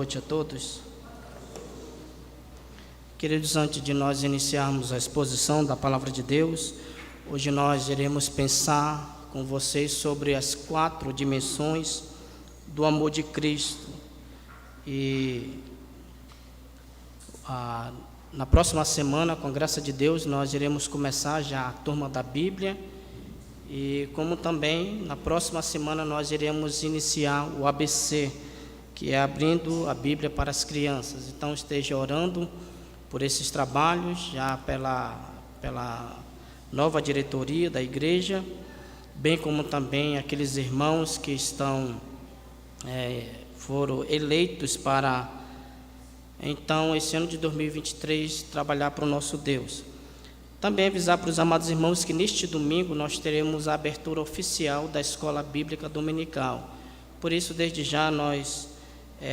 noite a todos. Queridos, antes de nós iniciarmos a exposição da Palavra de Deus, hoje nós iremos pensar com vocês sobre as 4 dimensões do amor de Cristo. E na próxima semana, com a graça de Deus, nós iremos começar já a turma da Bíblia. E como também, na próxima semana, nós iremos iniciar o ABC, que é abrindo a Bíblia para as crianças. Então, esteja orando por esses trabalhos, já pela nova diretoria da igreja, bem como também aqueles irmãos que foram eleitos para, então, esse ano de 2023, trabalhar para o nosso Deus. Também avisar para os amados irmãos que neste domingo nós teremos a abertura oficial da Escola Bíblica Dominical. Por isso, desde já, nós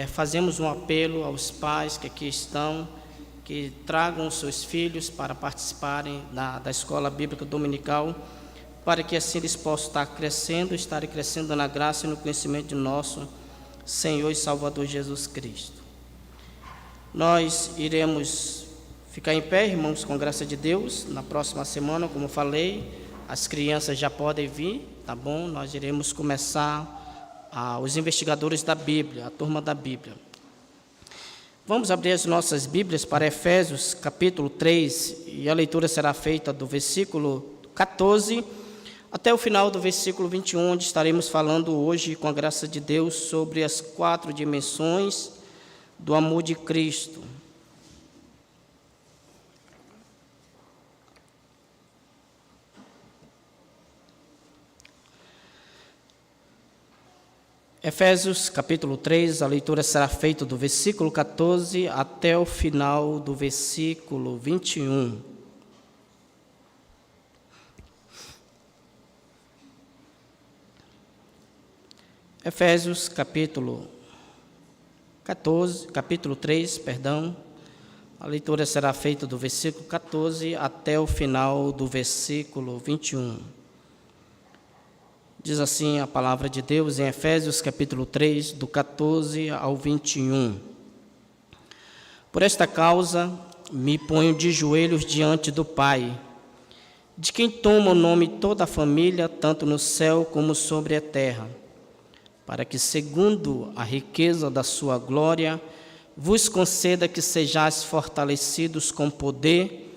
fazemos um apelo aos pais que aqui estão, que tragam os seus filhos para participarem da Escola Bíblica Dominical, para que assim eles possam estarem crescendo na graça e no conhecimento de nosso Senhor e Salvador Jesus Cristo. Nós iremos ficar em pé, irmãos, com graça de Deus. Na próxima semana, como falei, as crianças já podem vir, tá bom? Nós iremos começar os investigadores da Bíblia, a turma da Bíblia. Vamos abrir as nossas Bíblias para Efésios, capítulo 3, e a leitura será feita do versículo 14 até o final do versículo 21, onde estaremos falando hoje, com a graça de Deus, sobre as 4 dimensões do amor de Cristo. Efésios capítulo 3, a leitura será feita do versículo 14 até o final do versículo 21. Efésios capítulo 3, a leitura será feita do versículo 14 até o final do versículo 21. Diz assim a palavra de Deus em Efésios capítulo 3, do 14 ao 21. Por esta causa me ponho de joelhos diante do Pai, de quem toma o nome toda a família, tanto no céu como sobre a terra, para que, segundo a riqueza da sua glória, vos conceda que sejais fortalecidos com poder,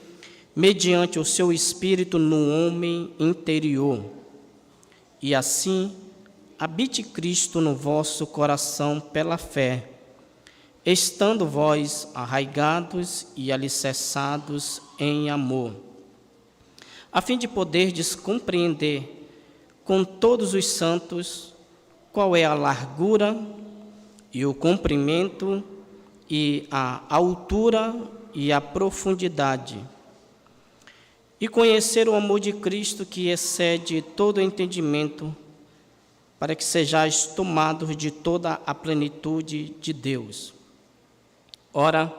mediante o seu Espírito no homem interior. E assim, habite Cristo no vosso coração pela fé, estando vós arraigados e alicerçados em amor, a fim de poderdes compreender com todos os santos qual é a largura e o comprimento e a altura e a profundidade, e conhecer o amor de Cristo que excede todo entendimento, para que sejais tomados de toda a plenitude de Deus. Ora,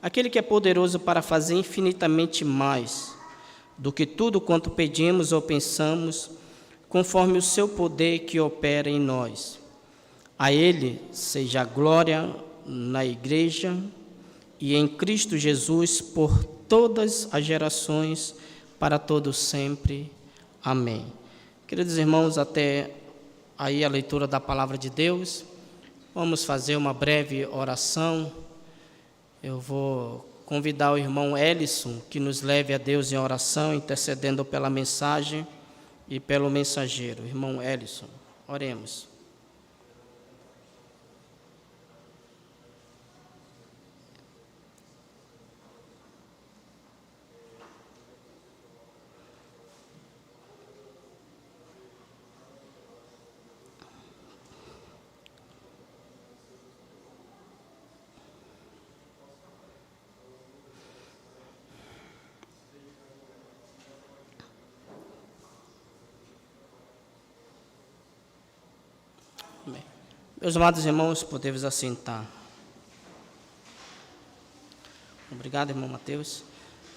aquele que é poderoso para fazer infinitamente mais do que tudo quanto pedimos ou pensamos, conforme o seu poder que opera em nós. A Ele seja a glória na Igreja e em Cristo Jesus por todas as gerações, para todos sempre. Amém. Queridos irmãos, até aí a leitura da palavra de Deus. Vamos fazer uma breve oração. Eu vou convidar o irmão Ellison que nos leve a Deus em oração, intercedendo pela mensagem e pelo mensageiro. Irmão Ellison, oremos. Amém. Meus amados irmãos, podemos assentar. Obrigado, irmão Mateus.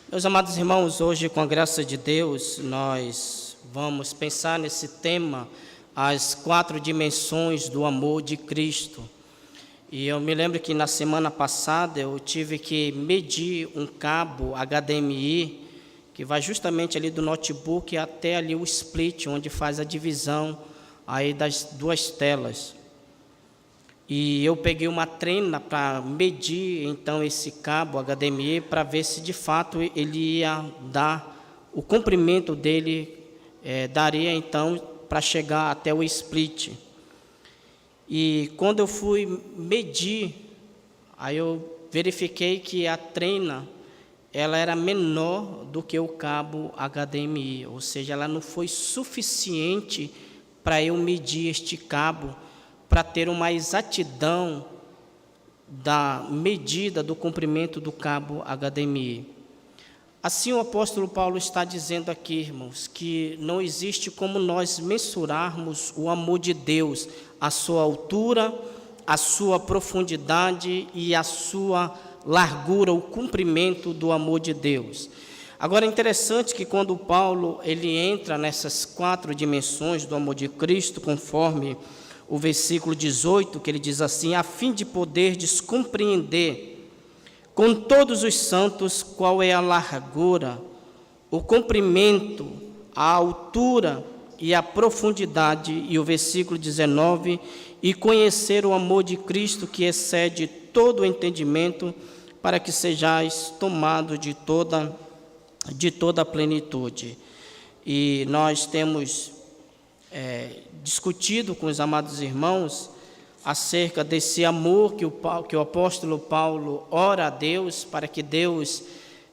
Meus amados irmãos, hoje, com a graça de Deus, nós vamos pensar nesse tema, as 4 dimensões do amor de Cristo. E eu me lembro que na semana passada eu tive que medir um cabo HDMI que vai justamente ali do notebook até ali o split, onde faz a divisão aí das duas telas. E eu peguei uma trena para medir então esse cabo HDMI para ver se de fato ele ia dar, o comprimento dele daria então para chegar até o split. E quando eu fui medir, aí eu verifiquei que a trena ela era menor do que o cabo HDMI, ou seja, ela não foi suficiente para eu medir este cabo, para ter uma exatidão da medida do comprimento do cabo HDMI. Assim o apóstolo Paulo está dizendo aqui, irmãos, que não existe como nós mensurarmos o amor de Deus, a sua altura, a sua profundidade e a sua largura, o comprimento do amor de Deus. Agora é interessante que quando Paulo ele entra nessas 4 dimensões do amor de Cristo, conforme o versículo 18, que ele diz assim: a fim de poderdes compreender com todos os santos qual é a largura, o comprimento, a altura e a profundidade, e o versículo 19, e conhecer o amor de Cristo que excede todo o entendimento, para que sejais tomados de toda a plenitude. E nós temos discutido com os amados irmãos acerca desse amor que o apóstolo Paulo ora a Deus, para que Deus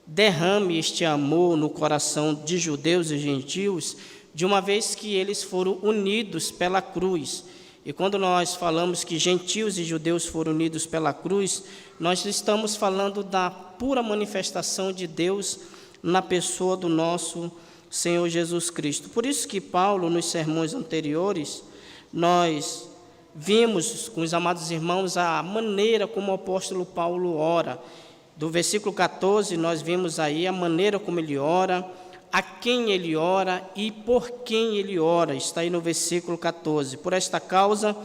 derrame este amor no coração de judeus e gentios, de uma vez que eles foram unidos pela cruz. E quando nós falamos que gentios e judeus foram unidos pela cruz, nós estamos falando da pura manifestação de Deus na pessoa do nosso Senhor Jesus Cristo. Por isso que Paulo, nos sermões anteriores, nós vimos com os amados irmãos a maneira como o apóstolo Paulo ora. Do versículo 14, nós vimos aí a maneira como ele ora, a quem ele ora e por quem ele ora. Está aí no versículo 14. Por esta causa,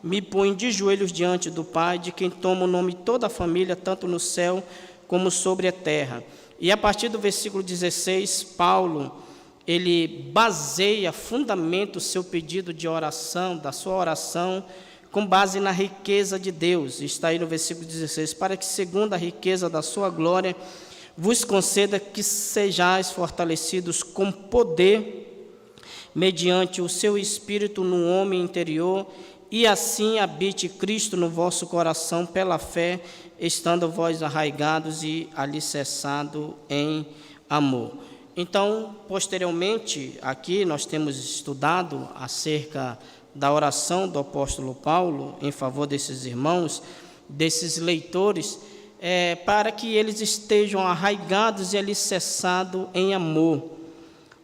me ponho de joelhos diante do Pai, de quem toma o nome toda a família, tanto no céu como sobre a terra. E a partir do versículo 16, Paulo, ele baseia, fundamenta o seu pedido de oração, da sua oração, com base na riqueza de Deus. Está aí no versículo 16, para que segundo a riqueza da sua glória, vos conceda que sejais fortalecidos com poder, mediante o seu Espírito no homem interior, e assim habite Cristo no vosso coração pela fé, estando vós arraigados e alicerçados em amor. Então, posteriormente, aqui nós temos estudado acerca da oração do apóstolo Paulo em favor desses irmãos, desses leitores, para que eles estejam arraigados e alicerçados em amor.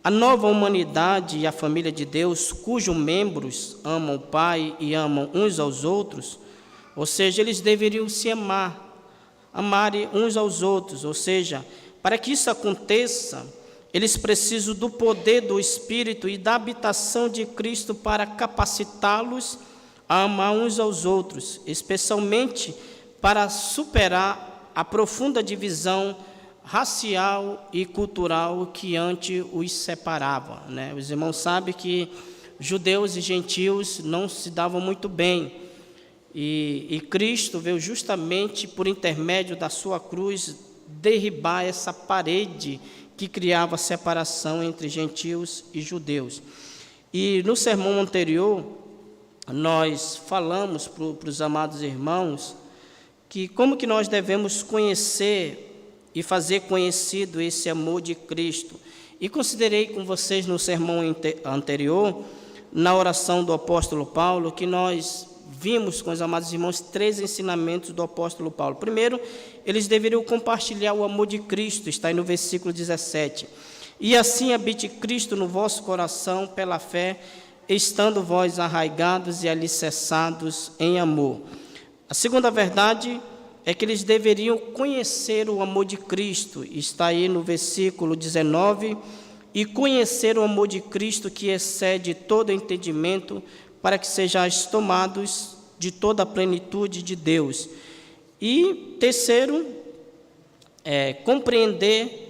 A nova humanidade e a família de Deus, cujos membros amam o Pai e amam uns aos outros, ou seja, eles deveriam se amarem uns aos outros, ou seja, para que isso aconteça, eles precisam do poder do Espírito e da habitação de Cristo para capacitá-los a amar uns aos outros, especialmente para superar a profunda divisão racial e cultural que antes os separava, né? Os irmãos sabem que judeus e gentios não se davam muito bem, e Cristo veio justamente por intermédio da sua cruz derribar essa parede que criava separação entre gentios e judeus. E no sermão anterior, nós falamos para os amados irmãos que como que nós devemos conhecer e fazer conhecido esse amor de Cristo. E considerei com vocês no sermão anterior, na oração do apóstolo Paulo, que nós vimos com os amados irmãos 3 ensinamentos do apóstolo Paulo. Primeiro, eles deveriam compartilhar o amor de Cristo, está aí no versículo 17. E assim habite Cristo no vosso coração pela fé, estando vós arraigados e alicerçados em amor. A segunda verdade é que eles deveriam conhecer o amor de Cristo, está aí no versículo 19, e conhecer o amor de Cristo que excede todo entendimento, para que sejais tomados de toda a plenitude de Deus. E terceiro, compreender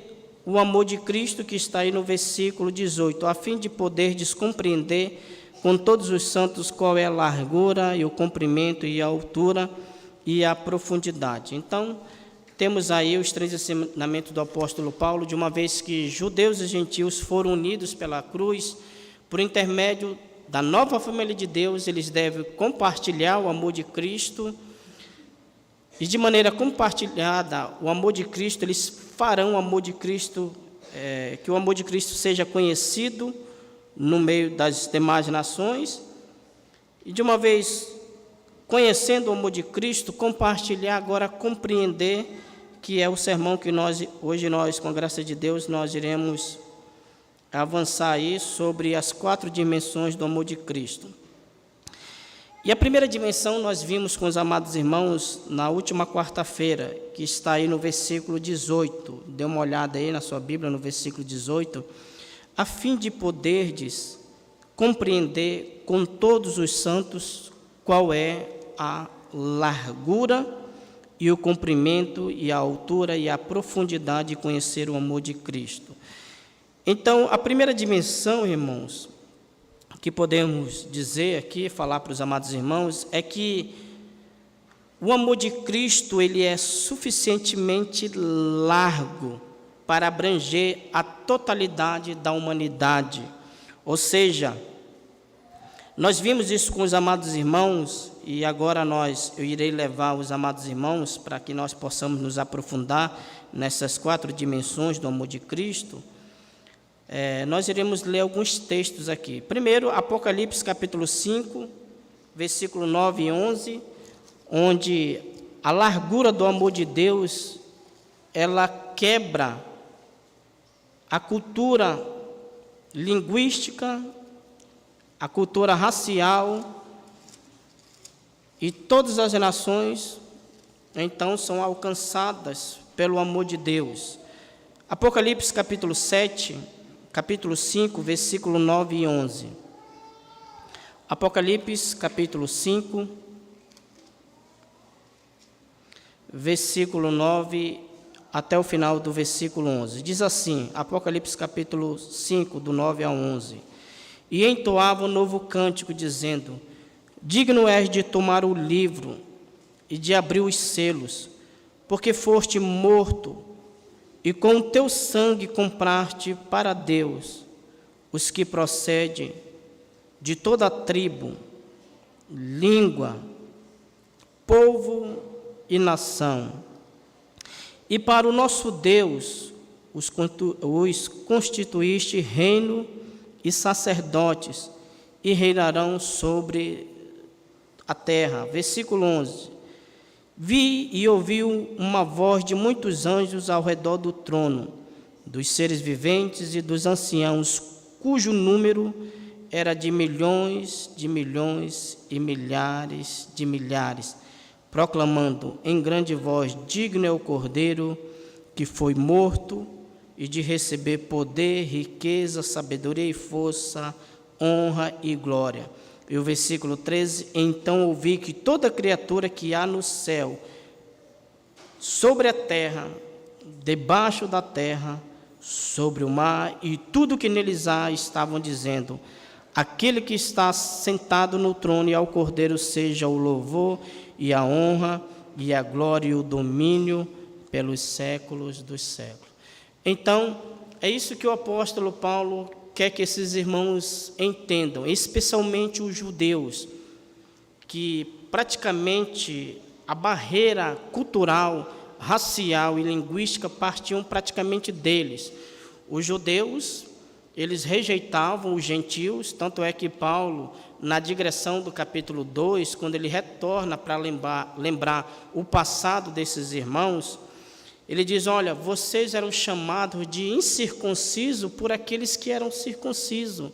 o amor de Cristo, que está aí no versículo 18, a fim de poderdes compreender com todos os santos qual é a largura e o comprimento e a altura e a profundidade. Então, temos aí os três ensinamentos do apóstolo Paulo, de uma vez que judeus e gentios foram unidos pela cruz, por intermédio da nova família de Deus, eles devem compartilhar o amor de Cristo, e de maneira compartilhada o amor de Cristo, eles farão o amor de Cristo, que o amor de Cristo seja conhecido no meio das demais nações, e de uma vez conhecendo o amor de Cristo, compartilhar, agora compreender, que é o sermão que hoje nós, com a graça de Deus, nós iremos avançar aí sobre as 4 dimensões do amor de Cristo. E a primeira dimensão nós vimos com os amados irmãos na última quarta-feira, que está aí no versículo 18. Dê uma olhada aí na sua Bíblia, no versículo 18. A fim de poderdes compreender com todos os santos qual é a largura e o comprimento e a altura e a profundidade de conhecer o amor de Cristo. Então, a primeira dimensão, irmãos, que podemos dizer aqui, falar para os amados irmãos, é que o amor de Cristo, ele é suficientemente largo para abranger a totalidade da humanidade. Ou seja, nós vimos isso com os amados irmãos, e agora eu irei levar os amados irmãos para que nós possamos nos aprofundar nessas 4 dimensões do amor de Cristo. Nós iremos ler alguns textos aqui. Primeiro, Apocalipse capítulo 5, versículo 9 e 11, onde a largura do amor de Deus, ela quebra a cultura linguística, a cultura racial, e todas as nações, então, são alcançadas pelo amor de Deus. Apocalipse capítulo 5, versículo 9 e 11. Apocalipse capítulo 5, versículo 9 até o final do versículo 11. Diz assim, Apocalipse capítulo 5, do 9 ao 11. E entoava um novo cântico, dizendo: digno és de tomar o livro e de abrir os selos, porque foste morto, e com o teu sangue compraste para Deus os que procedem de toda a tribo, língua, povo e nação. E para o nosso Deus os constituíste reino e sacerdotes, e reinarão sobre a terra. Versículo 11. Vi e ouvi uma voz de muitos anjos ao redor do trono, dos seres viventes e dos anciãos, cujo número era de milhões e milhares de milhares, proclamando em grande voz: digno é o Cordeiro que foi morto, e de receber poder, riqueza, sabedoria e força, honra e glória. E o versículo 13, então ouvi que toda criatura que há no céu, sobre a terra, debaixo da terra, sobre o mar, e tudo que neles há, estavam dizendo: aquele que está sentado no trono e ao Cordeiro seja o louvor e a honra e a glória e o domínio pelos séculos dos séculos. Então, é isso que o apóstolo Paulo quer que esses irmãos entendam, especialmente os judeus, que praticamente a barreira cultural, racial e linguística partiam praticamente deles. Os judeus, eles rejeitavam os gentios, tanto é que Paulo, na digressão do capítulo 2, quando ele retorna para lembrar o passado desses irmãos, ele diz: olha, vocês eram chamados de incircunciso por aqueles que eram circuncisos.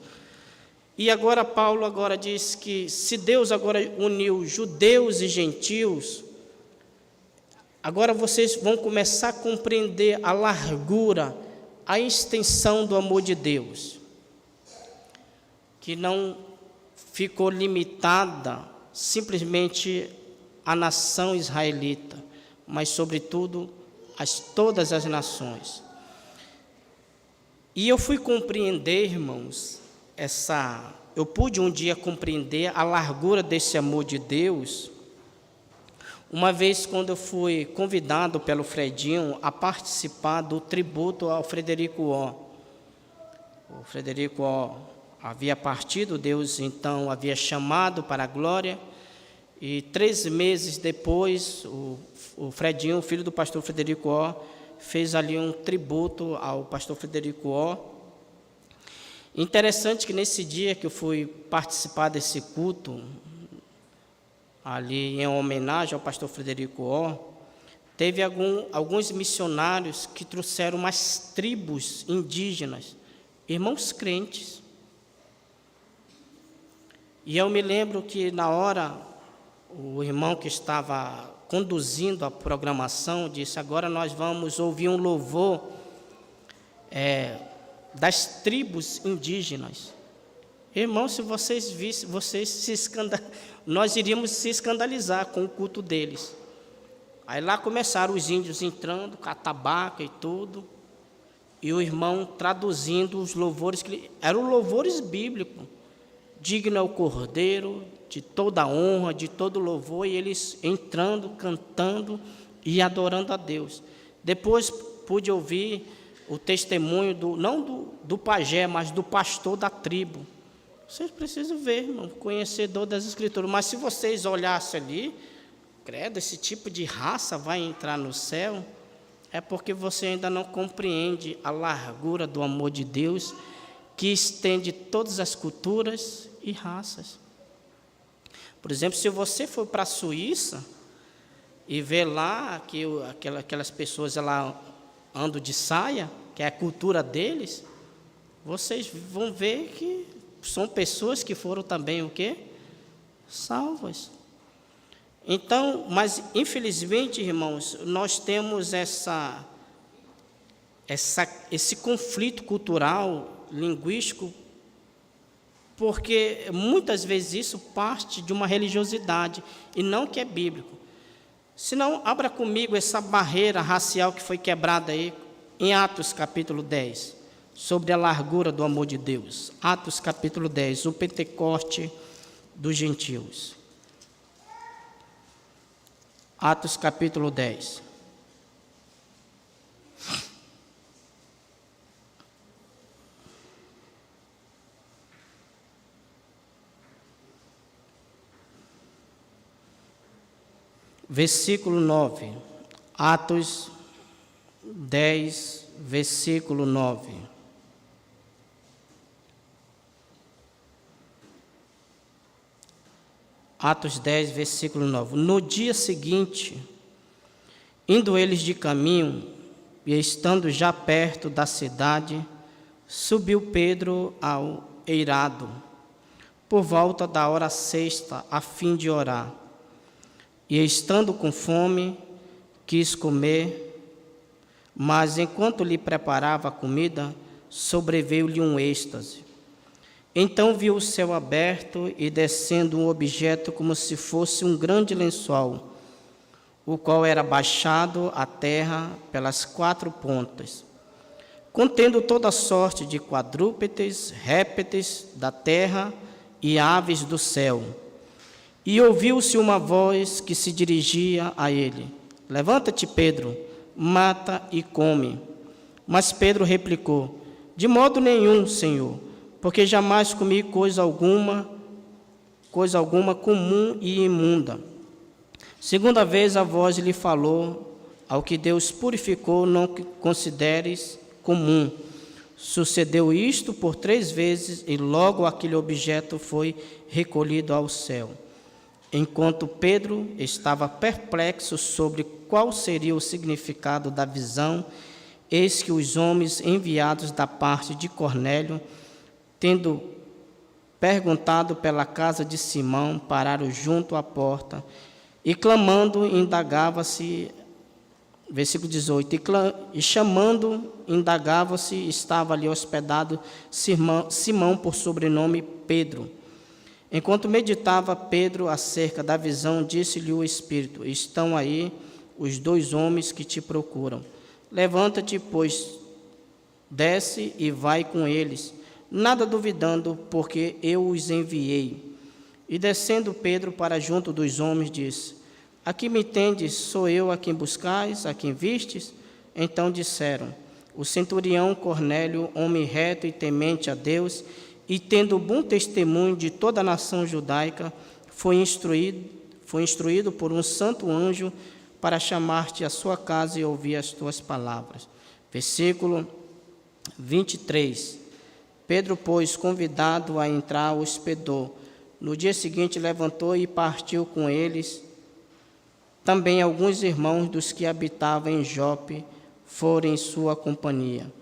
E agora Paulo diz que se Deus agora uniu judeus e gentios, agora vocês vão começar a compreender a largura, a extensão do amor de Deus, que não ficou limitada simplesmente a nação israelita, mas, sobretudo, todas as nações. E eu fui compreender, irmãos, eu pude um dia compreender a largura desse amor de Deus, uma vez quando eu fui convidado pelo Fredinho a participar do tributo ao Frederico Ó. O Frederico Ó havia partido, Deus então havia chamado para a glória, e 3 meses depois, o Fredinho, o filho do pastor Frederico Ó, fez ali um tributo ao pastor Frederico Ó. Interessante que nesse dia que eu fui participar desse culto, ali em homenagem ao pastor Frederico Ó, teve alguns missionários que trouxeram umas tribos indígenas, irmãos crentes. E eu me lembro que na hora, o irmão que estava conduzindo a programação disse: agora nós vamos ouvir um louvor das tribos indígenas. Irmãos, se vocês vissem, nós iríamos se escandalizar com o culto deles. Aí lá começaram os índios entrando com a tabaca e tudo, e o irmão traduzindo os louvores, que eram louvores bíblicos. Digno é o Cordeiro, de toda honra, de todo louvor, e eles entrando, cantando e adorando a Deus. Depois pude ouvir o testemunho, não do pajé, mas do pastor da tribo. Vocês precisam ver, irmão, conhecedor das Escrituras. Mas se vocês olhassem ali, credo, esse tipo de raça vai entrar no céu, é porque você ainda não compreende a largura do amor de Deus, que estende todas as culturas e raças. Por exemplo, se você for para a Suíça e ver lá que aquelas pessoas lá andam de saia, que é a cultura deles, vocês vão ver que são pessoas que foram também o quê? Salvas. Então, mas infelizmente, irmãos, nós temos esse conflito cultural, linguístico, porque muitas vezes isso parte de uma religiosidade e não que é bíblico. Se não, abra comigo essa barreira racial que foi quebrada aí em Atos capítulo 10, sobre a largura do amor de Deus. Atos capítulo 10, o Pentecoste dos gentios. Atos capítulo 10. Versículo 9, Atos 10, versículo 9. Atos 10, versículo 9. No dia seguinte, indo eles de caminho, e estando já perto da cidade, subiu Pedro ao eirado, por volta da hora sexta, a fim de orar. E estando com fome, quis comer, mas enquanto lhe preparava a comida, sobreveio-lhe um êxtase. Então viu o céu aberto e descendo um objeto como se fosse um grande lençol, o qual era baixado à terra pelas 4 pontas, contendo toda sorte de quadrúpedes, répteis da terra e aves do céu. E ouviu-se uma voz que se dirigia a ele: levanta-te, Pedro, mata e come. Mas Pedro replicou: de modo nenhum, Senhor, porque jamais comi coisa alguma comum e imunda. Segunda vez a voz lhe falou: ao que Deus purificou, não consideres comum. Sucedeu isto por 3 vezes, e logo aquele objeto foi recolhido ao céu. Enquanto Pedro estava perplexo sobre qual seria o significado da visão, eis que os homens enviados da parte de Cornélio, tendo perguntado pela casa de Simão, pararam junto à porta, e clamando, indagava-se, versículo 18, e chamando, indagava-se, estava ali hospedado Simão por sobrenome Pedro. Enquanto meditava Pedro acerca da visão, disse-lhe o Espírito: estão aí os 2 homens que te procuram. Levanta-te, pois, desce e vai com eles, nada duvidando, porque eu os enviei. E descendo Pedro para junto dos homens, disse: aqui me tendes, sou eu a quem buscais, a quem vistes? Então disseram: o centurião Cornélio, homem reto e temente a Deus, e tendo bom testemunho de toda a nação judaica, foi instruído por um santo anjo para chamar-te à sua casa e ouvir as tuas palavras. Versículo 23. Pedro, pois, convidado a entrar, hospedou. No dia seguinte levantou e partiu com eles. Também alguns irmãos dos que habitavam em Jope foram em sua companhia.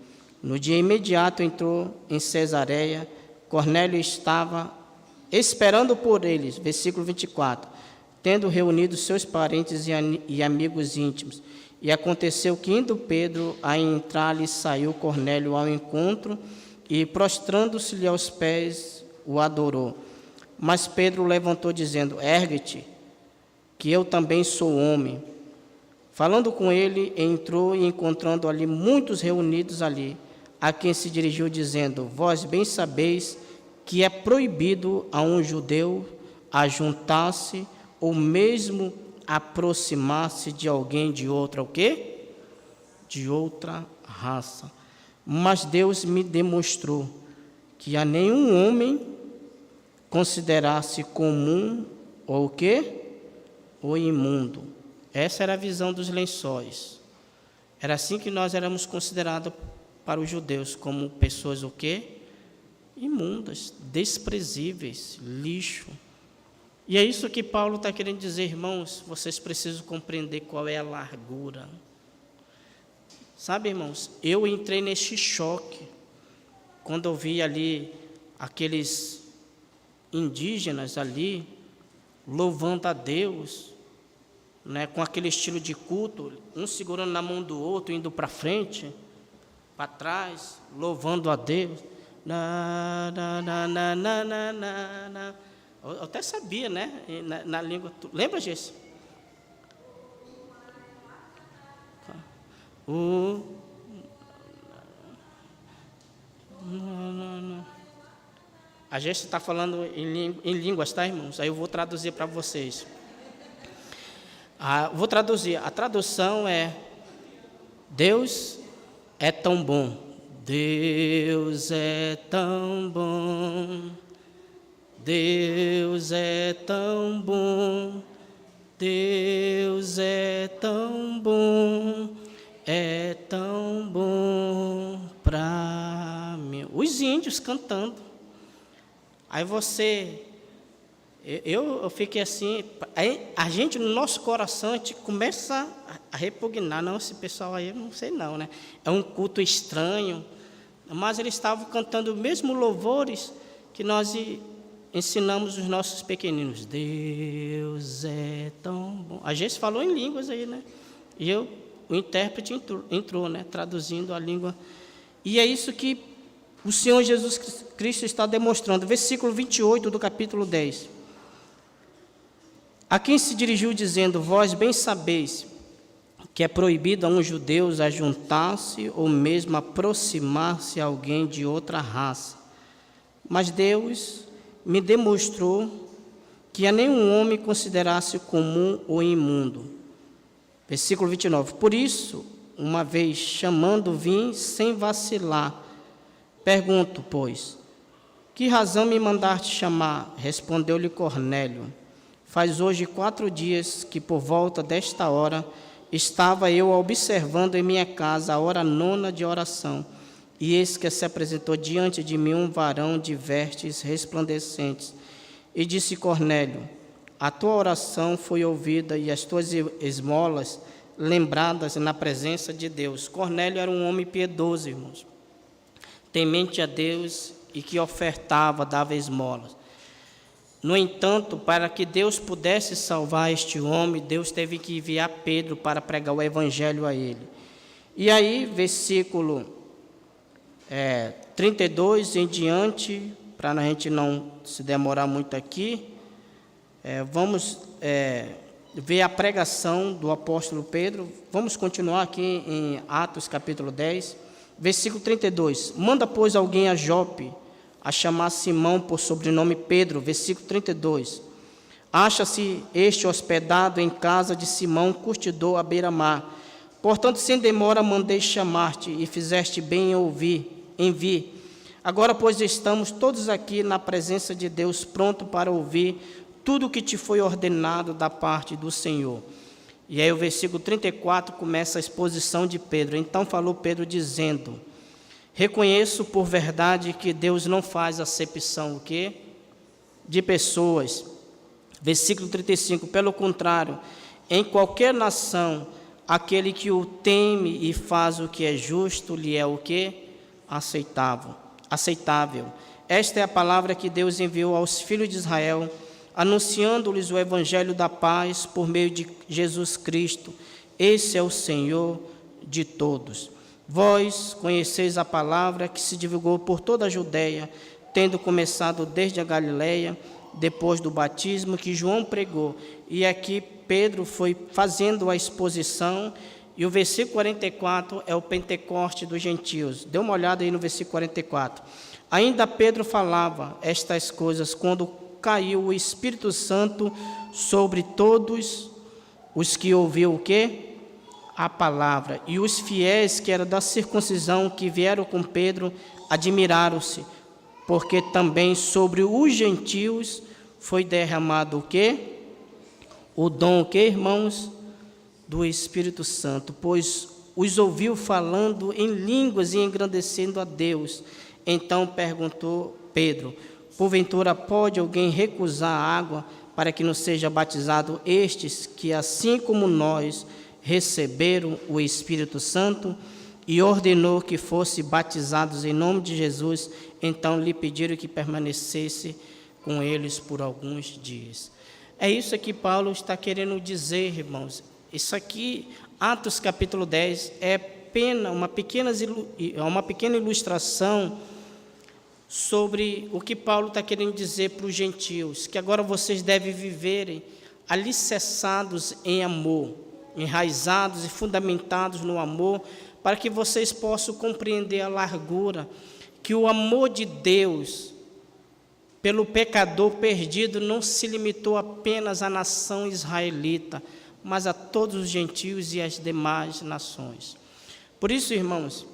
No dia imediato entrou em Cesareia. Cornélio estava esperando por eles, versículo 24, tendo reunido seus parentes e amigos íntimos. E aconteceu que, indo Pedro a entrar, lhe saiu Cornélio ao encontro e, prostrando-se-lhe aos pés, o adorou. Mas Pedro levantou, dizendo: ergue-te, que eu também sou homem. Falando com ele, entrou e, encontrando ali muitos reunidos ali, a quem se dirigiu, dizendo: vós bem sabeis que é proibido a um judeu ajuntar-se ou mesmo aproximar-se de alguém de outra, o quê? De outra raça. Mas Deus me demonstrou que a nenhum homem considerasse comum ou o quê? Ou imundo. Essa era a visão dos lençóis. Era assim que nós éramos considerados para os judeus, como pessoas o quê? Imundas, desprezíveis, lixo. E é isso que Paulo está querendo dizer, irmãos, vocês precisam compreender qual é a largura. Sabe, irmãos, eu entrei neste choque quando eu vi ali aqueles indígenas ali louvando a Deus, né, com aquele estilo de culto, um segurando na mão do outro, indo para frente, para trás, louvando a Deus. Eu até sabia, né? Na língua. Lembra, Jesse? A Jesse está falando em línguas, tá, irmãos? Aí eu vou traduzir para vocês. Vou traduzir. A tradução é: Deus é tão bom. Deus é tão bom. Deus é tão bom. Deus é tão bom. É tão bom para mim. Os índios cantando. Aí você... Eu fiquei assim, a gente no nosso coração, a gente começa a repugnar, não, esse pessoal aí, eu não sei não, né? É um culto estranho, mas eles estavam cantando os mesmos louvores que nós ensinamos os nossos pequeninos. Deus é tão bom. A gente falou em línguas aí, né? E o intérprete entrou, né? Traduzindo a língua. E é isso que o Senhor Jesus Cristo está demonstrando. Versículo 28 do capítulo 10. A quem se dirigiu dizendo: vós bem sabeis que é proibido a um judeu ajuntar-se ou mesmo aproximar-se a alguém de outra raça. Mas Deus me demonstrou que a nenhum homem considerasse comum ou imundo. Versículo 29. Por isso, uma vez chamando, vim sem vacilar. Pergunto, pois, que razão me mandaste chamar? Respondeu-lhe Cornélio: faz hoje 4 dias que por volta desta hora estava eu observando em minha casa a hora 9ª de oração, e eis que se apresentou diante de mim um varão de vestes resplandecentes, e disse: Cornélio, a tua oração foi ouvida e as tuas esmolas lembradas na presença de Deus. Cornélio era um homem piedoso, irmãos, temente a Deus e que ofertava, dava esmolas. No entanto, para que Deus pudesse salvar este homem, Deus teve que enviar Pedro para pregar o evangelho a ele. E aí, versículo 32 em diante, para a gente não se demorar muito aqui, vamos ver a pregação do apóstolo Pedro. Vamos continuar aqui em Atos capítulo 10, versículo 32. Manda, pois, alguém a Jope, a chamar Simão por sobrenome Pedro. Versículo 32. Acha-se este hospedado em casa de Simão, curtidor à beira-mar. Portanto, sem demora, mandei chamar-te, e fizeste bem em vir. Agora, pois, estamos todos aqui na presença de Deus, pronto para ouvir tudo o que te foi ordenado da parte do Senhor. E aí o versículo 34 começa a exposição de Pedro. Então falou Pedro dizendo: reconheço por verdade que Deus não faz acepção o quê? De pessoas. Versículo 35, pelo contrário, em qualquer nação, aquele que o teme e faz o que é justo, lhe é o quê? Aceitável. Esta é a palavra que Deus enviou aos filhos de Israel, anunciando-lhes o evangelho da paz por meio de Jesus Cristo. Esse é o Senhor de todos. Vós conheceis a palavra que se divulgou por toda a Judeia, tendo começado desde a Galileia, depois do batismo que João pregou. E aqui Pedro foi fazendo a exposição, e o versículo 44 é o Pentecoste dos gentios. Dê uma olhada aí no versículo 44. Ainda Pedro falava estas coisas quando caiu o Espírito Santo sobre todos os que ouviam o quê? A palavra. E os fiéis que eram da circuncisão que vieram com Pedro admiraram-se, porque também sobre os gentios foi derramado o quê? O dom, o quê, irmãos? Do Espírito Santo, pois os ouviu falando em línguas e engrandecendo a Deus. Então perguntou Pedro: porventura pode alguém recusar a água para que não seja batizado estes que, assim como nós, receberam o Espírito Santo? E ordenou que fossem batizados em nome de Jesus. Então lhe pediram que permanecesse com eles por alguns dias. É isso que Paulo está querendo dizer, irmãos. Isso aqui, Atos capítulo 10, é uma pequena ilustração sobre o que Paulo está querendo dizer para os gentios, que agora vocês devem viverem alicerçados em amor, enraizados e fundamentados no amor, para que vocês possam compreender a largura, que o amor de Deus pelo pecador perdido não se limitou apenas à nação israelita, mas a todos os gentios e as demais nações. Por isso, irmãos,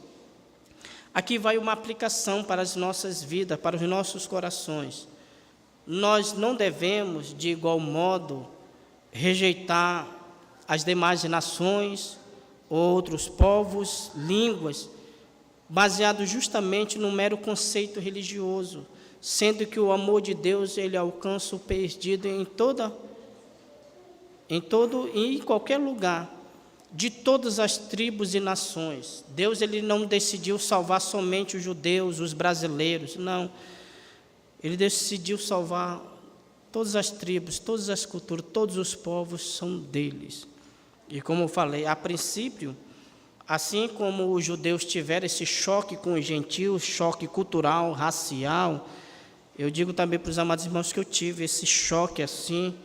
aqui vai uma aplicação para as nossas vidas, para os nossos corações. Nós não devemos, de igual modo, rejeitar as demais nações, outros povos, línguas, baseado justamente no mero conceito religioso, sendo que o amor de Deus, ele alcança o perdido em qualquer lugar, de todas as tribos e nações. Deus, ele não decidiu salvar somente os judeus, os brasileiros, não. Ele decidiu salvar todas as tribos, todas as culturas, todos os povos são deles. E como eu falei, a princípio, assim como os judeus tiveram esse choque com os gentios, choque cultural, racial, eu digo também para os amados irmãos que eu tive esse choque assim,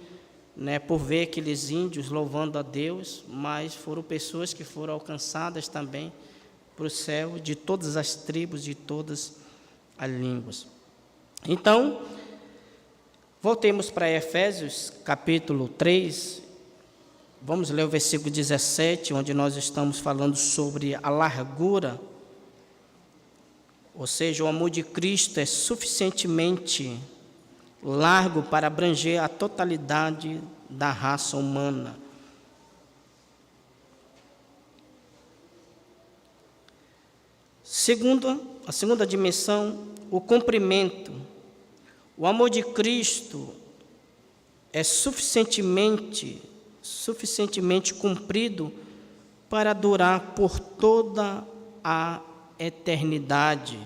por ver aqueles índios louvando a Deus, mas foram pessoas que foram alcançadas também para o céu, de todas as tribos, de todas as línguas. Então, voltemos para Efésios, capítulo 3, vamos ler o versículo 17, onde nós estamos falando sobre a largura, ou seja, o amor de Cristo é suficientemente largo para abranger a totalidade da raça humana. A segunda dimensão, o comprimento. O amor de Cristo é suficientemente comprido para durar por toda a eternidade.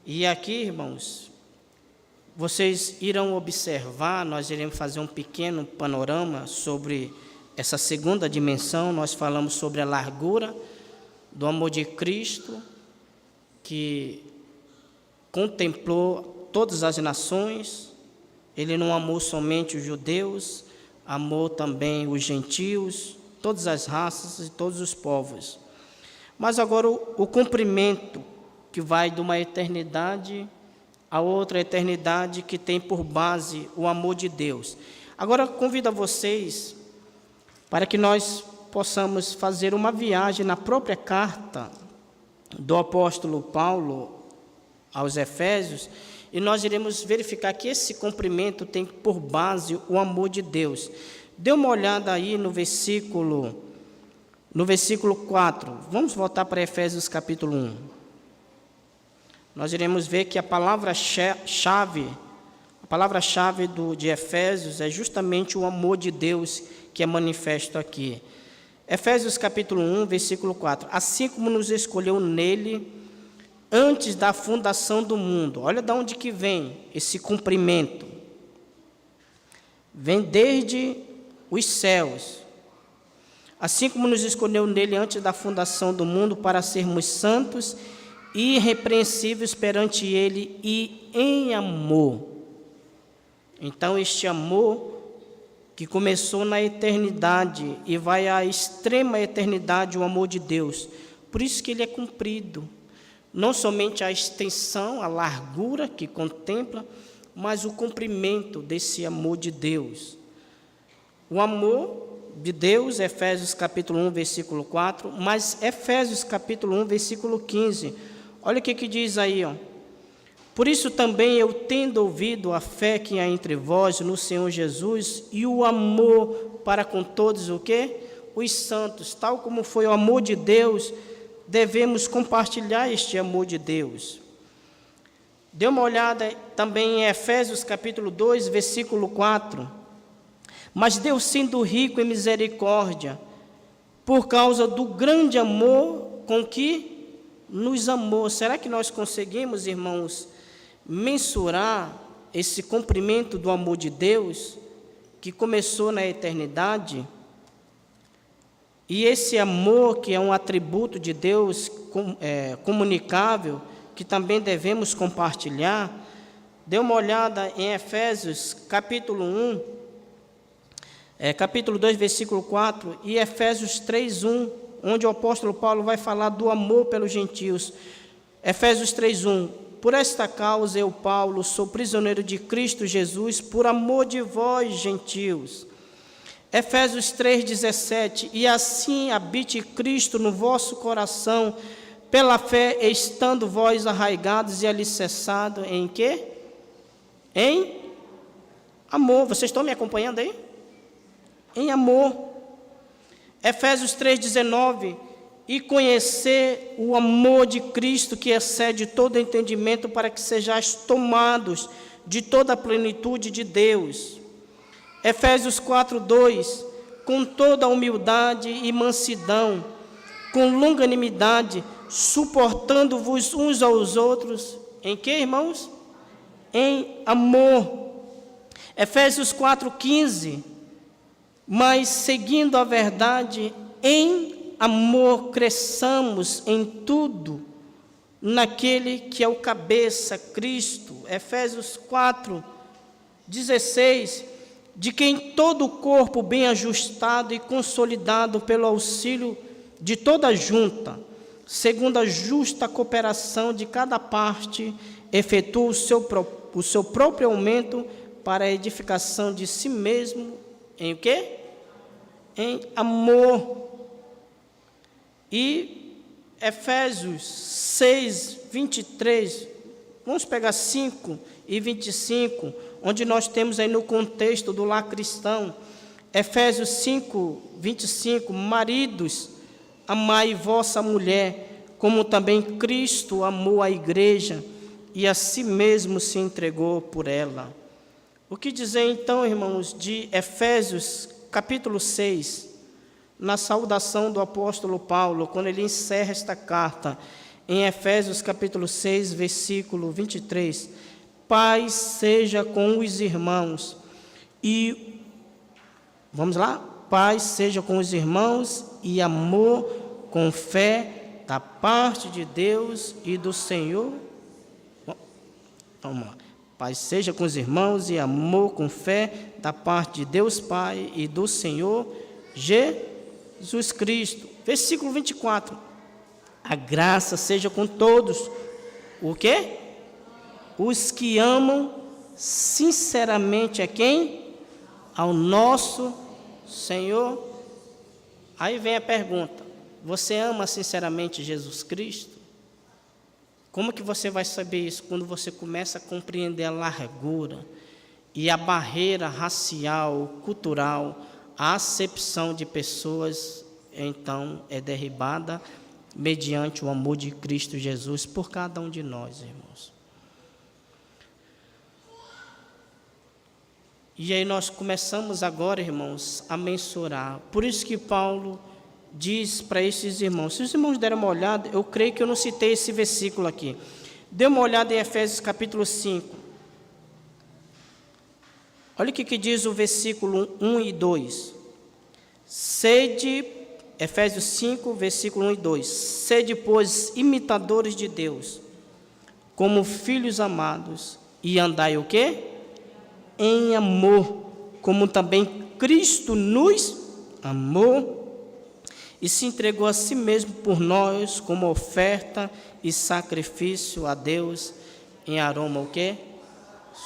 E aqui, irmãos, vocês irão observar, nós iremos fazer um pequeno panorama sobre essa segunda dimensão. Nós falamos sobre a largura do amor de Cristo, que contemplou todas as nações, ele não amou somente os judeus, amou também os gentios, todas as raças e todos os povos. Mas agora o cumprimento, que vai de uma eternidade a outra eternidade, que tem por base o amor de Deus. Agora convido a vocês para que nós possamos fazer uma viagem na própria carta do apóstolo Paulo aos Efésios, e nós iremos verificar que esse cumprimento tem por base o amor de Deus. Dê uma olhada aí no versículo 4. Vamos voltar para Efésios capítulo 1. Nós iremos ver que a palavra-chave de Efésios é justamente o amor de Deus que é manifesto aqui. Efésios capítulo 1, versículo 4. Assim como nos escolheu nele antes da fundação do mundo. Olha de onde que vem esse cumprimento. Vem desde os céus. Assim como nos escolheu nele antes da fundação do mundo para sermos santos e irrepreensíveis perante ele e em amor. Então, este amor que começou na eternidade e vai à extrema eternidade, o amor de Deus. Por isso que ele é cumprido. Não somente a extensão, a largura que contempla, mas o cumprimento desse amor de Deus. O amor de Deus, Efésios capítulo 1, versículo 4, mas Efésios capítulo 1, versículo 15. Olha o que diz aí, ó. Por isso também eu, tendo ouvido a fé que há entre vós no Senhor Jesus e o amor para com todos o quê? Os santos, tal como foi o amor de Deus, devemos compartilhar este amor de Deus. Dê uma olhada também em Efésios capítulo 2, versículo 4. Mas Deus, sendo rico em misericórdia, por causa do grande amor com que nos amou. Será que nós conseguimos, irmãos, mensurar esse cumprimento do amor de Deus, que começou na eternidade? E esse amor, que é um atributo de Deus comunicável, que também devemos compartilhar. Dê uma olhada em Efésios capítulo 1, capítulo 2, versículo 4, e Efésios 3, 1, onde o apóstolo Paulo vai falar do amor pelos gentios. Efésios 3, 1. Por esta causa eu, Paulo, sou prisioneiro de Cristo Jesus, por amor de vós, gentios. Efésios 3,17, e assim habite Cristo no vosso coração, pela fé, estando vós arraigados e alicerçados em quê? Em amor. Vocês estão me acompanhando aí? Em amor. Efésios 3,19, e conhecer o amor de Cristo, que excede todo entendimento, para que sejais tomados de toda a plenitude de Deus. Efésios 4:2, com toda a humildade e mansidão, com longanimidade, suportando-vos uns aos outros, em que, irmãos? Em amor. Efésios 4:15, mas seguindo a verdade, em amor cresçamos em tudo, naquele que é o cabeça, Cristo. Efésios 4:16, de quem todo o corpo bem ajustado e consolidado pelo auxílio de toda a junta, segundo a justa cooperação de cada parte, efetua o seu próprio aumento para a edificação de si mesmo, em o quê? Em amor. E Efésios 6, 23, vamos pegar 5 e 25, onde nós temos aí no contexto do lar cristão. Efésios 5, 25, maridos, amai vossa mulher, como também Cristo amou a igreja e a si mesmo se entregou por ela. O que dizer então, irmãos, de Efésios capítulo 6, na saudação do apóstolo Paulo, quando ele encerra esta carta, em Efésios capítulo 6, versículo 23, paz seja com os irmãos e, vamos lá, paz seja com os irmãos e amor com fé da parte de Deus e do Senhor. Vamos lá. Paz seja com os irmãos e amor com fé da parte de Deus Pai e do Senhor Jesus Cristo. Versículo 24. A graça seja com todos. O quê? Os que amam sinceramente a quem? Ao nosso Senhor. Aí vem a pergunta: você ama sinceramente Jesus Cristo? Como que você vai saber isso? Quando você começa a compreender a largura e a barreira racial, cultural, a acepção de pessoas, então é derribada mediante o amor de Cristo Jesus por cada um de nós, irmãos. E aí nós começamos agora, irmãos, a mensurar. Por isso que Paulo diz para esses irmãos, se os irmãos deram uma olhada, eu creio que eu não citei esse versículo aqui. Dê uma olhada em Efésios capítulo 5. Olha o que diz o versículo 1 e 2. Efésios 5, versículo 1 e 2. Sede, pois, imitadores de Deus, como filhos amados, e andai o quê? Em amor, como também Cristo nos amou e se entregou a si mesmo por nós como oferta e sacrifício a Deus em aroma o quê?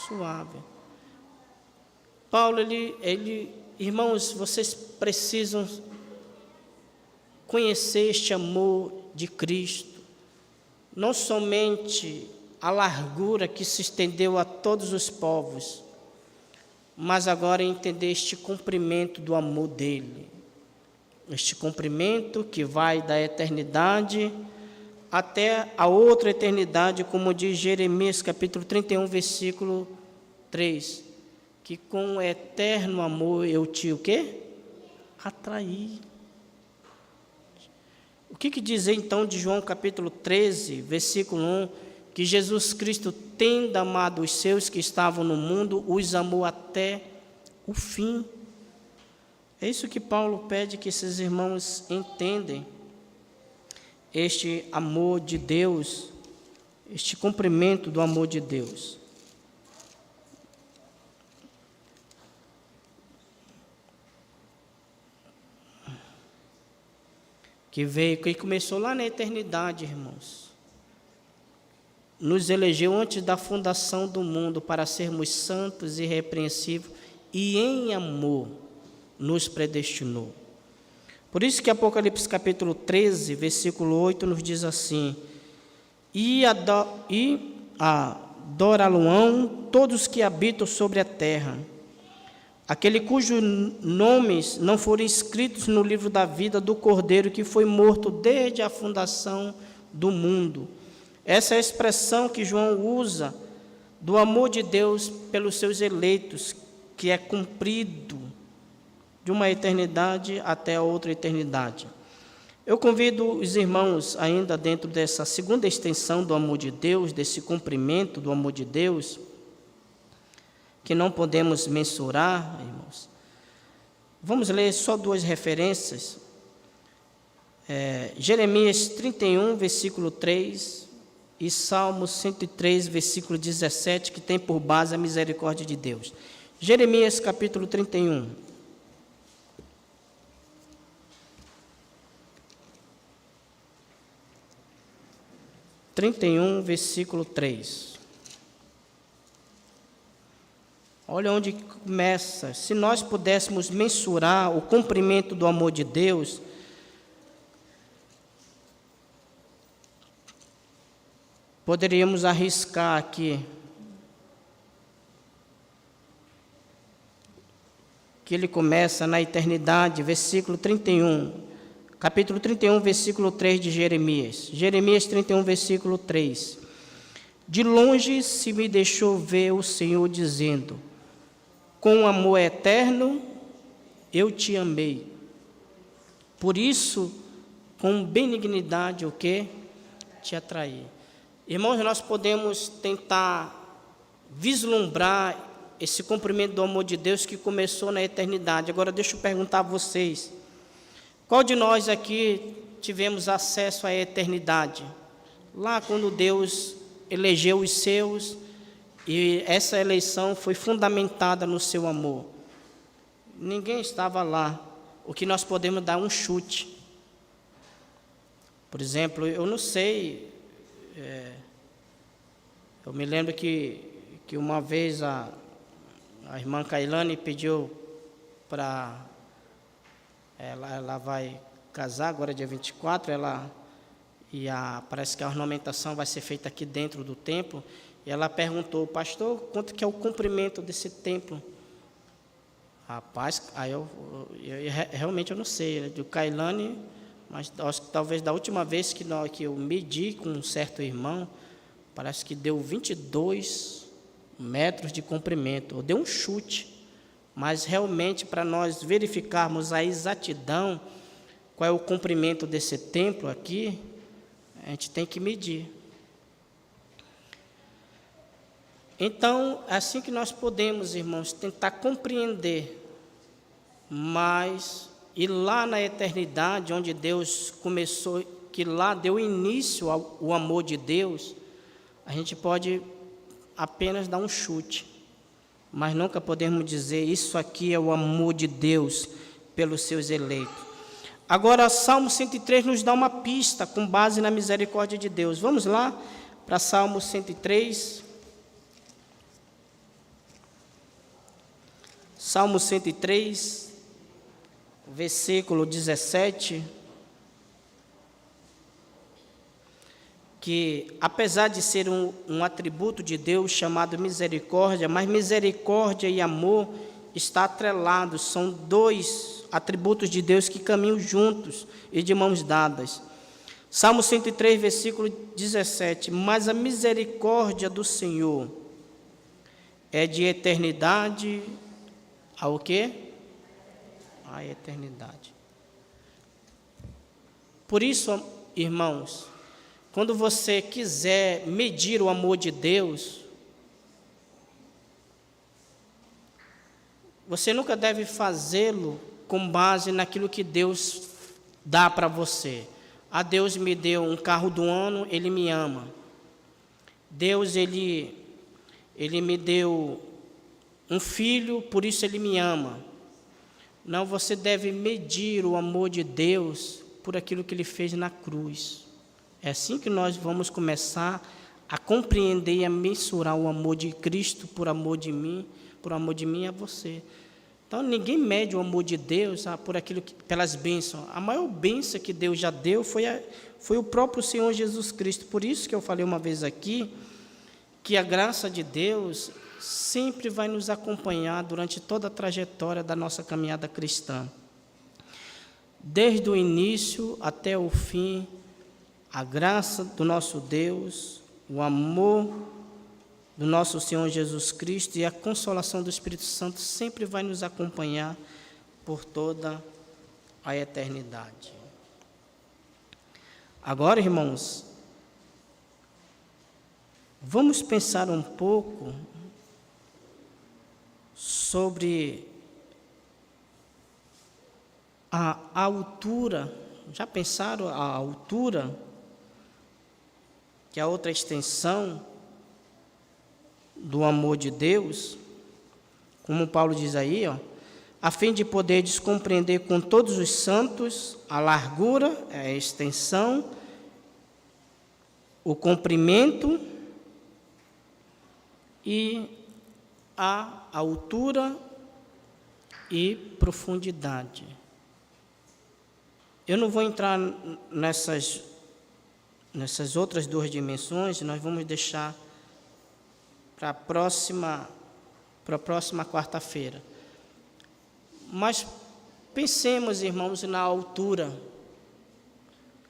Suave. Paulo, irmãos, vocês precisam conhecer este amor de Cristo, não somente a largura que se estendeu a todos os povos, mas agora entender este comprimento do amor dele, este comprimento que vai da eternidade até a outra eternidade, como diz Jeremias capítulo 31, versículo 3, que com eterno amor eu te o quê? Atraí. O que diz então de João capítulo 13, versículo 1, que Jesus Cristo, tendo amado os seus que estavam no mundo, os amou até o fim. É isso que Paulo pede que esses irmãos entendem, este amor de Deus, este cumprimento do amor de Deus. Que começou lá na eternidade, irmãos. Nos elegeu antes da fundação do mundo para sermos santos e irrepreensíveis, e em amor nos predestinou. Por isso que Apocalipse capítulo 13, versículo 8, nos diz assim: E adorá-lo-ão todos que habitam sobre a terra, aquele cujos nomes não foram escritos no livro da vida do Cordeiro, que foi morto desde a fundação do mundo. Essa é a expressão que João usa do amor de Deus pelos seus eleitos, que é cumprido de uma eternidade até a outra eternidade. Eu convido os irmãos, ainda dentro dessa segunda extensão do amor de Deus, desse cumprimento do amor de Deus, que não podemos mensurar, irmãos. Vamos ler só duas referências. Jeremias 31, versículo 3, e Salmo 103, versículo 17, que tem por base a misericórdia de Deus. Jeremias capítulo 31. Versículo 3. Olha onde começa. Se nós pudéssemos mensurar o cumprimento do amor de Deus, poderíamos arriscar aqui que ele começa na eternidade, versículo 31, capítulo 31, versículo 3 de Jeremias. Jeremias 31, versículo 3. De longe se me deixou ver o Senhor dizendo: com amor eterno eu te amei. Por isso, com benignidade, o que? Te atraí. Irmãos, nós podemos tentar vislumbrar esse cumprimento do amor de Deus que começou na eternidade. Agora, deixa eu perguntar a vocês: qual de nós aqui tivemos acesso à eternidade? Lá quando Deus elegeu os seus E essa eleição foi fundamentada no seu amor. Ninguém estava lá. O que nós podemos dar um chute. Por exemplo, eu não sei, eu me lembro que uma vez a irmã Kailane pediu para, ela vai casar agora dia 24, parece que a ornamentação vai ser feita aqui dentro do templo, e ela perguntou, pastor, quanto que é o comprimento desse templo? Rapaz, aí eu realmente eu não sei, do Kailane, mas acho que talvez da última vez que eu medi com um certo irmão, parece que deu 22 metros de comprimento. Eu dei um chute, mas realmente para nós verificarmos a exatidão, qual é o comprimento desse templo aqui, a gente tem que medir. Então, é assim que nós podemos, irmãos, tentar compreender mais, e lá na eternidade, onde Deus começou, que lá deu início ao amor de Deus, a gente pode apenas dar um chute, mas nunca podemos dizer, isso aqui é o amor de Deus pelos seus eleitos. Agora, Salmo 103 nos dá uma pista com base na misericórdia de Deus. Vamos lá para Salmo 103. Salmo 103, versículo 17, que apesar de ser um atributo de Deus chamado misericórdia, mas misericórdia e amor está atrelados, são dois atributos de Deus que caminham juntos e de mãos dadas. Salmo 103, versículo 17, mas a misericórdia do Senhor é de eternidade ao quê? A eternidade. Por isso, irmãos, quando você quiser medir o amor de Deus, você nunca deve fazê-lo com base naquilo que Deus dá para você. Deus me deu um carro do ano, Ele me ama. Deus, Ele me deu um filho, por isso Ele me ama. Não, você deve medir o amor de Deus por aquilo que Ele fez na cruz. É assim que nós vamos começar a compreender e a mensurar o amor de Cristo por amor de mim a você. Então, ninguém mede o amor de Deus por pelas bênçãos. A maior bênção que Deus já deu foi o próprio Senhor Jesus Cristo. Por isso que eu falei uma vez aqui, que a graça de Deus sempre vai nos acompanhar durante toda a trajetória da nossa caminhada cristã. Desde o início até o fim, a graça do nosso Deus, o amor do nosso Senhor Jesus Cristo e a consolação do Espírito Santo sempre vai nos acompanhar por toda a eternidade. Agora, irmãos, vamos pensar um pouco sobre a altura. Já pensaram a altura? Que é a outra extensão do amor de Deus, como Paulo diz aí, a fim de poderes compreender com todos os santos a largura, a extensão, o comprimento e a altura e profundidade. Eu não vou entrar nessas outras duas dimensões, nós vamos deixar para a próxima quarta-feira. Mas pensemos, irmãos, na altura,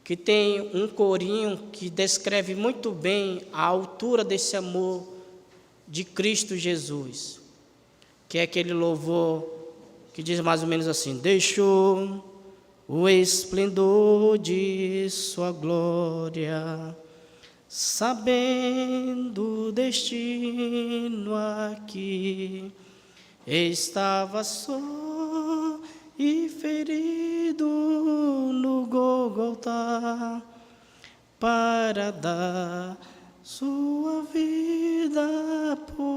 que tem um corinho que descreve muito bem a altura desse amor de Cristo Jesus, que é aquele louvor que diz mais ou menos assim: deixou o esplendor de sua glória, sabendo o destino aqui, estava só e ferido no Gólgota, para dar sua vida por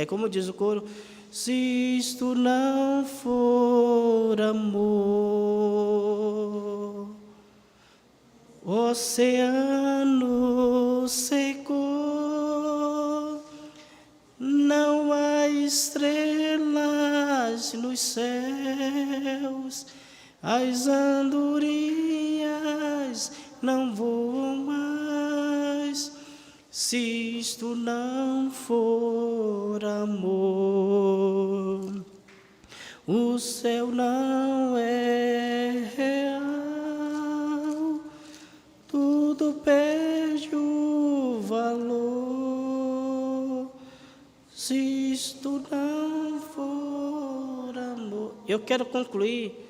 é como diz o coro, se isto não for amor, o oceano secou, não há estrelas nos céus, as andorinhas não voam mais, se isto não for amor. O céu não é real, tudo perde o valor, se isto não for amor. Eu quero concluir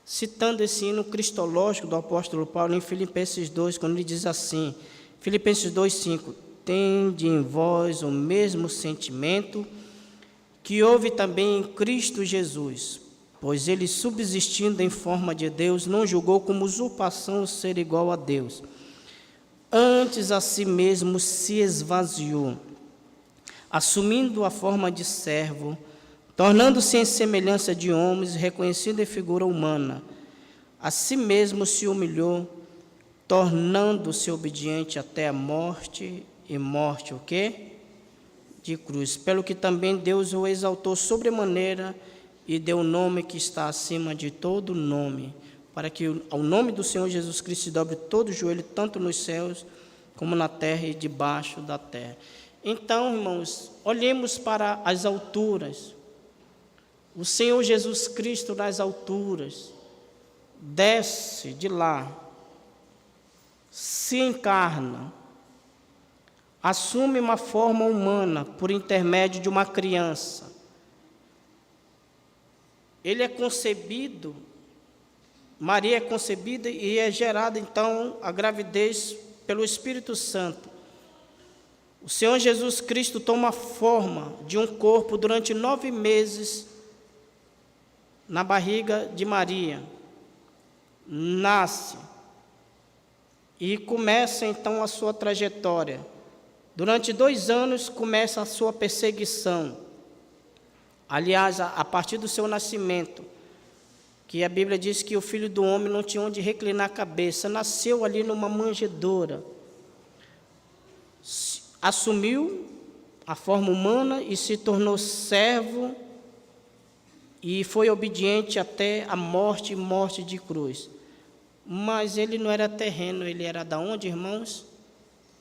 citando esse hino cristológico do apóstolo Paulo em Filipenses 2, quando ele diz assim, Filipenses 2:5, tende em vós o mesmo sentimento que houve também em Cristo Jesus, pois ele, subsistindo em forma de Deus, não julgou como usurpação o ser igual a Deus. Antes a si mesmo se esvaziou, assumindo a forma de servo, tornando-se em semelhança de homens, reconhecido em figura humana. A si mesmo se humilhou, tornando-se obediente até a morte, e morte o quê? De cruz. Pelo que também Deus o exaltou sobremaneira e deu o nome que está acima de todo nome, para que ao nome do Senhor Jesus Cristo se dobre todo o joelho, tanto nos céus como na terra e debaixo da terra. Então, irmãos, olhemos para as alturas. O Senhor Jesus Cristo nas alturas desce de lá, se encarna, assume uma forma humana por intermédio de uma criança. Ele é concebido, Maria é concebida e é gerada então a gravidez pelo Espírito Santo. O Senhor Jesus Cristo toma a forma de um corpo durante 9 meses na barriga de Maria, nasce e começa então a sua trajetória. Durante 2 anos começa a sua perseguição. Aliás, a partir do seu nascimento, que a Bíblia diz que o Filho do Homem não tinha onde reclinar a cabeça, nasceu ali numa manjedoura, assumiu a forma humana e se tornou servo e foi obediente até a morte, morte de cruz. Mas ele não era terreno, ele era da onde, irmãos?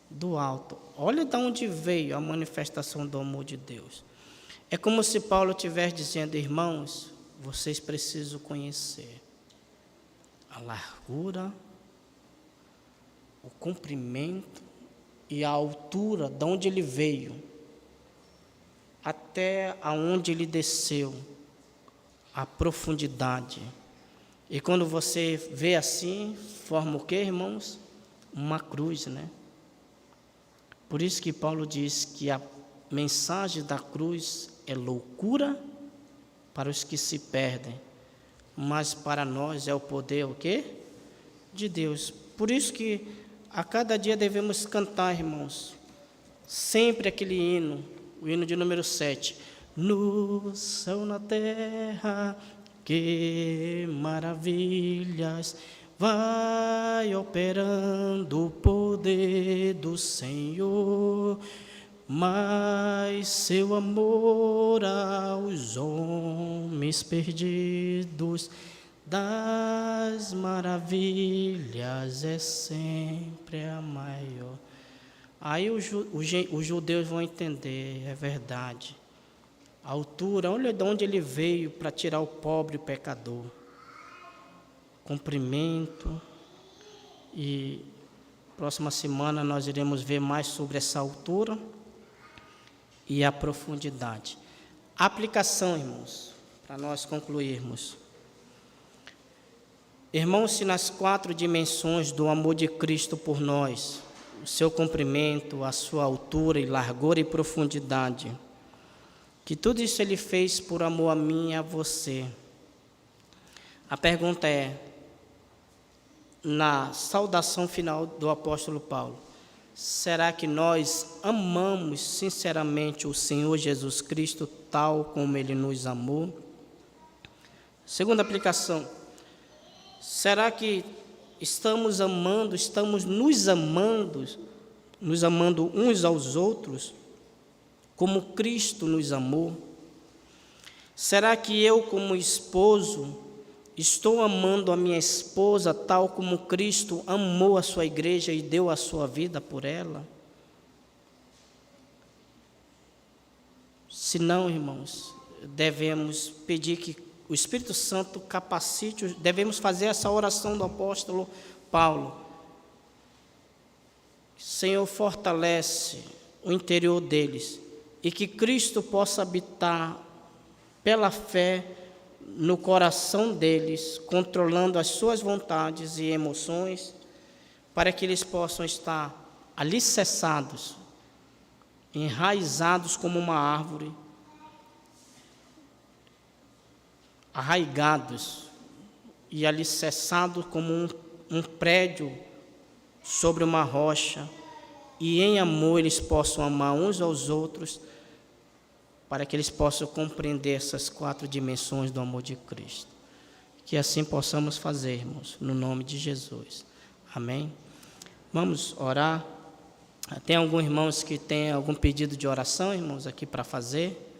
Do alto. Olha de onde veio a manifestação do amor de Deus. É como se Paulo estivesse dizendo, irmãos, vocês precisam conhecer a largura, o comprimento e a altura de onde ele veio, até aonde ele desceu, a profundidade. E quando você vê assim, forma o quê, irmãos? Uma cruz, né? Por isso que Paulo diz que a mensagem da cruz é loucura para os que se perdem, mas para nós é o poder, o quê? De Deus. Por isso que a cada dia devemos cantar, irmãos, sempre aquele hino, o hino de número 7. No céu, na terra, que maravilhas vai operando o poder do Senhor, mas seu amor aos homens perdidos das maravilhas é sempre a maior. Aí os judeus vão entender, é verdade. A altura, olha de onde ele veio para tirar o pobre pecador. Comprimento. E próxima semana nós iremos ver mais sobre essa altura e a profundidade. Aplicação, irmãos, para nós concluirmos. Irmãos, se nas 4 dimensões do amor de Cristo por nós, o seu comprimento, a sua altura e largura e profundidade, que tudo isso ele fez por amor a mim e a você. A pergunta é, na saudação final do apóstolo Paulo, Será que nós amamos sinceramente o Senhor Jesus Cristo tal como Ele nos amou? Segunda aplicação, será que estamos nos amando uns aos outros, como Cristo nos amou? Será que eu, como esposo, estou amando a minha esposa tal como Cristo amou a sua igreja e deu a sua vida por ela? Se não, irmãos, devemos pedir que o Espírito Santo capacite, devemos fazer essa oração do apóstolo Paulo. Senhor, fortalece o interior deles e que Cristo possa habitar pela fé no coração deles, controlando as suas vontades e emoções, para que eles possam estar alicerçados, enraizados como uma árvore, arraigados e alicerçados como um prédio sobre uma rocha, e em amor eles possam amar uns aos outros, para que eles possam compreender essas 4 dimensões do amor de Cristo. Que assim possamos fazer, irmãos, no nome de Jesus. Amém? Vamos orar. Tem alguns irmãos que têm algum pedido de oração, irmãos, aqui para fazer?